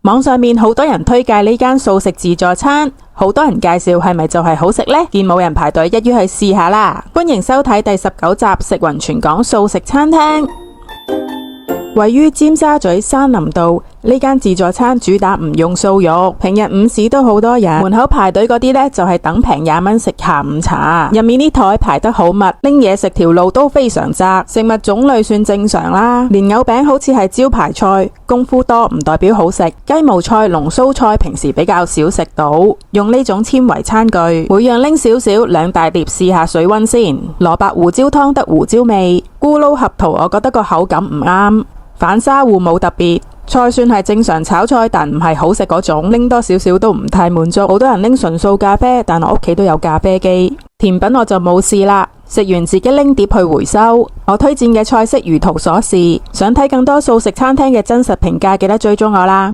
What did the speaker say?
網上面好多人推介呢間素食自助餐，好多人介紹係咪就係好食呢？見冇人排隊，一於去試下啦。歡迎收睇第19集食匀全港素食餐廳。位於尖沙咀山林道呢間自助餐主打唔用素肉，平日午市都好多人，門口排隊嗰啲呢，就係等平20蚊食下午茶。入面啲台排得好密，拎嘢食條路都非常窄，食物種類算正常啦。蓮藕餅好似係招牌菜，功夫多唔代表好食。雞毛菜、龍鬚菜平時比較少食到，用呢種纖維餐具，每樣拎少少，2大碟試下水溫先。蘿蔔胡椒湯得胡椒味，咕嚕合桃我覺得個口感唔啱。反沙芋冇特別，菜算係正常炒菜，但唔係好食嗰種，拎多少少都唔太滿足。好多人拎純素咖啡，但我屋企都有咖啡機。甜品我就冇試啦，食完自己拎碟去回收。我推薦嘅菜式如圖所示。想睇更多素食餐廳嘅真實評價，記得追蹤我啦。